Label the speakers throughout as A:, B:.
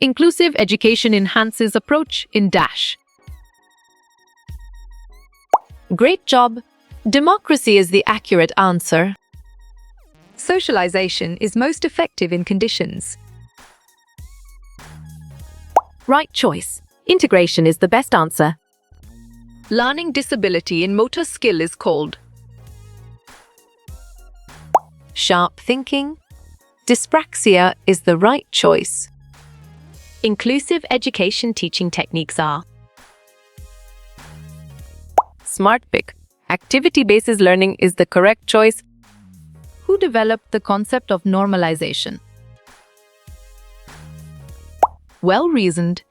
A: Inclusive education enhances approach in dash. Great job. Democracy is the accurate answer.
B: Socialization is most effective in conditions.
A: Right choice. Integration is the best answer.
B: Learning disability in motor skill is called
A: Sharp thinking. Dyspraxia is the right choice.
B: inclusive education teaching techniques are
A: Smart pick. Activity-based learning is the correct choice. Who developed the concept of normalization? Well-reasoned.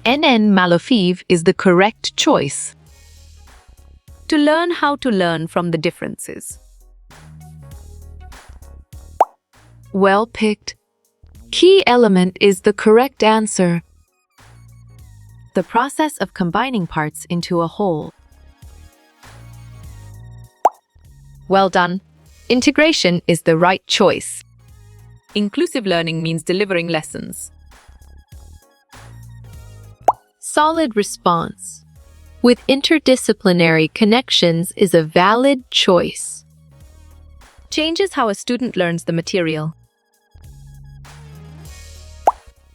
A: N.N. Malofeev is the correct choice. To learn how to learn from the differences. Well picked. Key element is the correct answer. The process of combining parts into a whole. Well done. Integration is the right choice. Inclusive learning means delivering lessons. Solid response. With interdisciplinary connections is a valid choice. Changes how a student learns the material.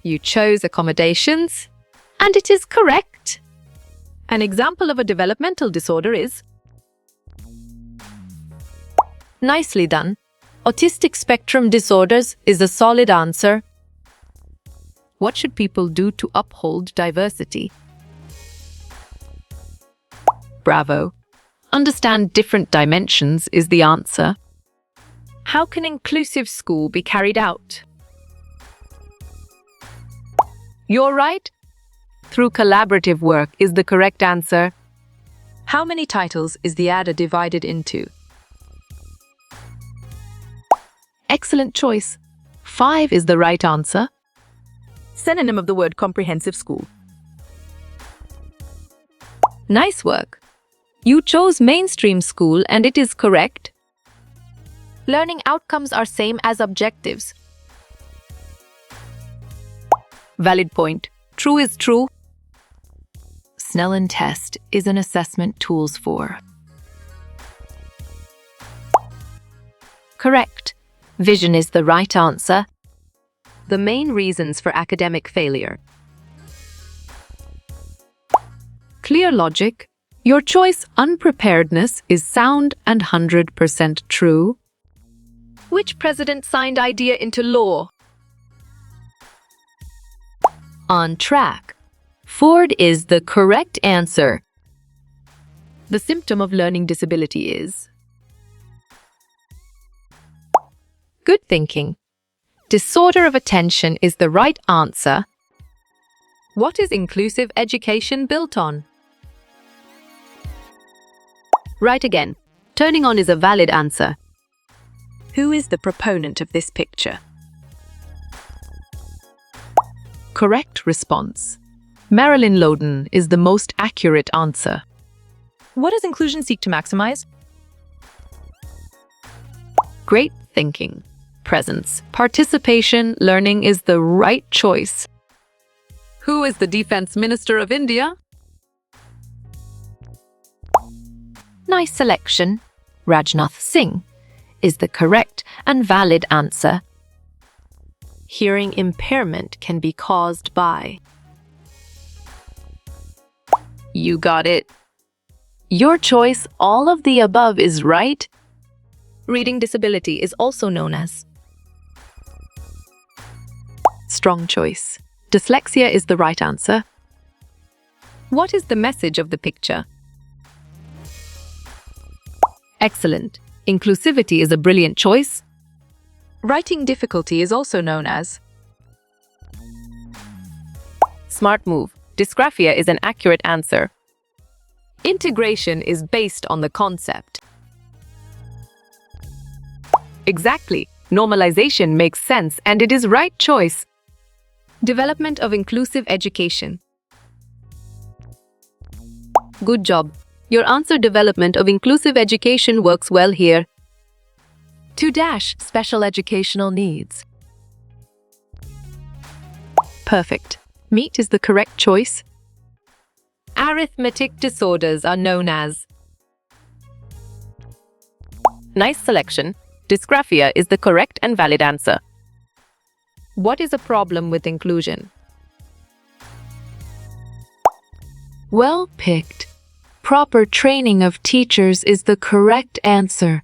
A: You chose accommodations, and it is correct. An example of a developmental disorder is nicely done. Autistic spectrum disorders is a solid answer. What should people do to uphold diversity? Bravo. Understand different dimensions is the answer. How can inclusive school be carried out? You're right. Through collaborative work is the correct answer. How many titles is the adder divided into? Excellent choice. 5 is the right answer. Synonym of the word comprehensive school. Nice work. You chose mainstream school and it is correct. Learning outcomes are same as objectives. Valid point. True is true. Snellen test is an assessment tools for. Correct. Vision is the right answer. The main reasons for academic failure. Clear logic. Your choice unpreparedness is sound and 100% true. Which president signed idea into law? On track. Ford is the correct answer. The symptom of learning disability is good thinking. Disorder of attention is the right answer. What is inclusive education built on? Right again. Turning on is a valid answer. Who is the proponent of this picture? Correct response. Marilyn Loden is the most accurate answer. What does inclusion seek to maximize? Great thinking. Presence. Participation. Learning is the right choice. Who is the Defense Minister of India? Nice selection. Rajnath Singh is the correct and valid answer. Hearing impairment can be caused by. You got it. Your choice, all of the above, is right. Reading disability is also known as strong choice. Dyslexia is the right answer. What is the message of the picture? Excellent. Inclusivity is a brilliant choice. Writing difficulty is also known as smart move. Dysgraphia is an accurate answer. Integration is based on the concept. Exactly. Normalization makes sense and it is right choice. Development of inclusive education. Good job. Your answer development of inclusive education works well here. 2 special educational needs. Perfect.
B: Meat is the correct choice.
A: Arithmetic disorders are known as.
B: Nice selection. Dysgraphia is the correct and valid answer.
A: What is a problem with inclusion?
C: Well picked. Proper training of teachers is the correct answer.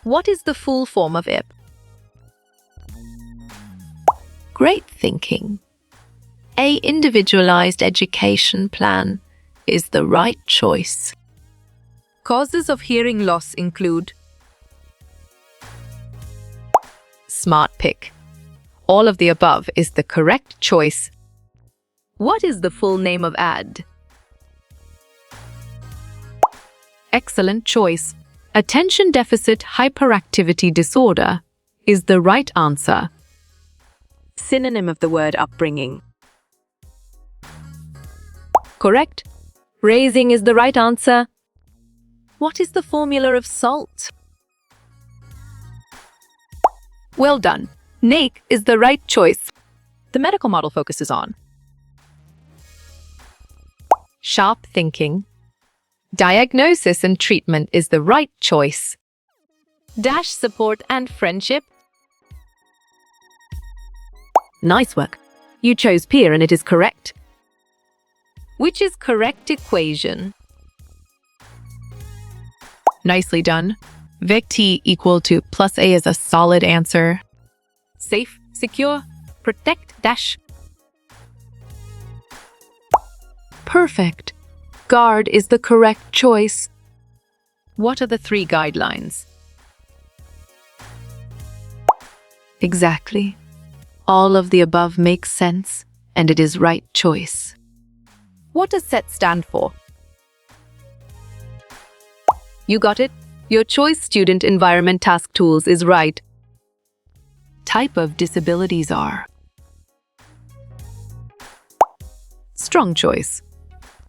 A: What is the full form of IP? Great thinking. A individualized education plan is the right choice.
B: Causes of hearing loss include
A: Smart pick. All of the above is the correct choice.
B: what is the full name of AD?
A: Excellent choice. Attention deficit hyperactivity disorder is the right answer.
B: Synonym of the word upbringing.
A: Correct. Raising is the right answer.
B: What is the formula of salt?
A: Well done. NAEC is the right choice.
B: The medical model focuses on
A: Sharp thinking. Diagnosis and treatment is the right choice. Dash support and friendship.
B: nice work. You chose peer and it is correct.
A: Which is correct equation?
C: Nicely done. Vic T equal to plus A is a solid answer.
A: Safe, secure, protect, dash.
C: Perfect. Guard is the correct choice.
A: What are the 3 guidelines?
C: Exactly. All of the above makes sense, and it is right choice.
B: What does SET stand for? You got it. Your choice student environment task tools is right.
C: Type of disabilities are
A: Strong choice.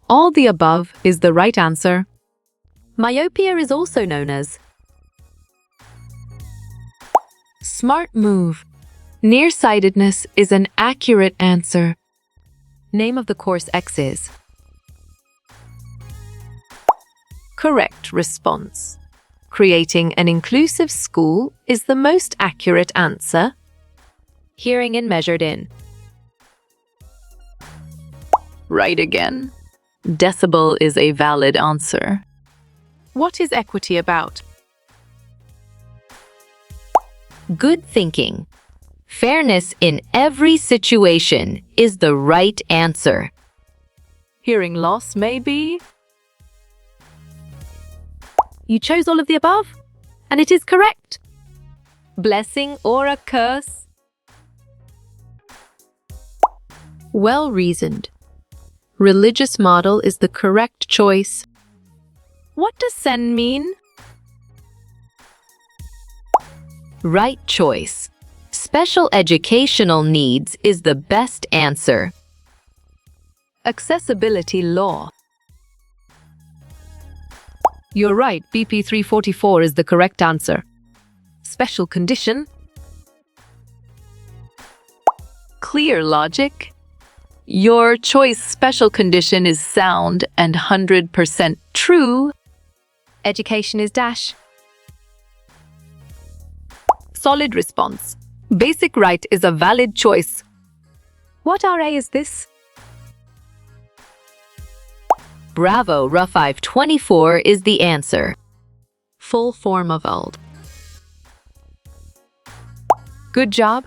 A: All the above is the right answer.
B: Myopia is also known as
C: smart move. Nearsightedness is an accurate answer.
A: Name of the course X is.
B: correct response.
A: Creating an inclusive school is the most accurate answer. Hearing and measured in.
C: Right again. Decibel is a valid answer.
A: What is equity about? Good thinking. Fairness in every situation is the right answer.
B: Hearing loss, maybe? You chose all of the above, and it is correct.
A: Blessing or a curse? Well reasoned. Religious model is the correct choice.
B: What does sen mean?
A: Right choice. Special educational needs is the best answer.
B: Accessibility law.
A: You're right, BP 344 is the correct answer.
B: Special condition.
C: Clear logic. Your choice special condition is sound and 100% true.
A: Education is dash.
B: Solid response.
A: Basic right is a valid choice.
B: What RA is this?
A: Bravo, RA524 is the answer.
C: Full form of ALD.
A: Good job.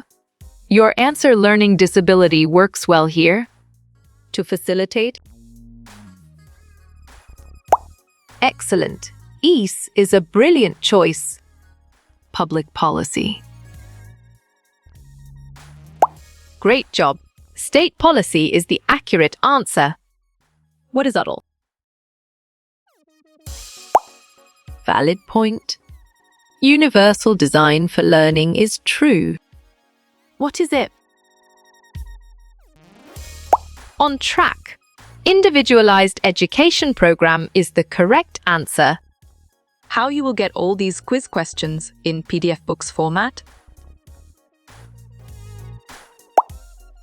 A: Your answer learning disability works well here.
B: To facilitate.
A: Excellent. EASE is a brilliant choice.
C: Public policy.
A: Great job. State policy is the accurate answer.
B: What is UDL?
A: Valid point. Universal design for learning is true.
B: What is it?
A: On track. Individualized education program is the correct answer.
B: How you will get all these quiz questions in PDF books format?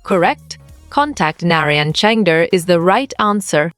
A: Correct. Contact Narayan Changder is the right answer.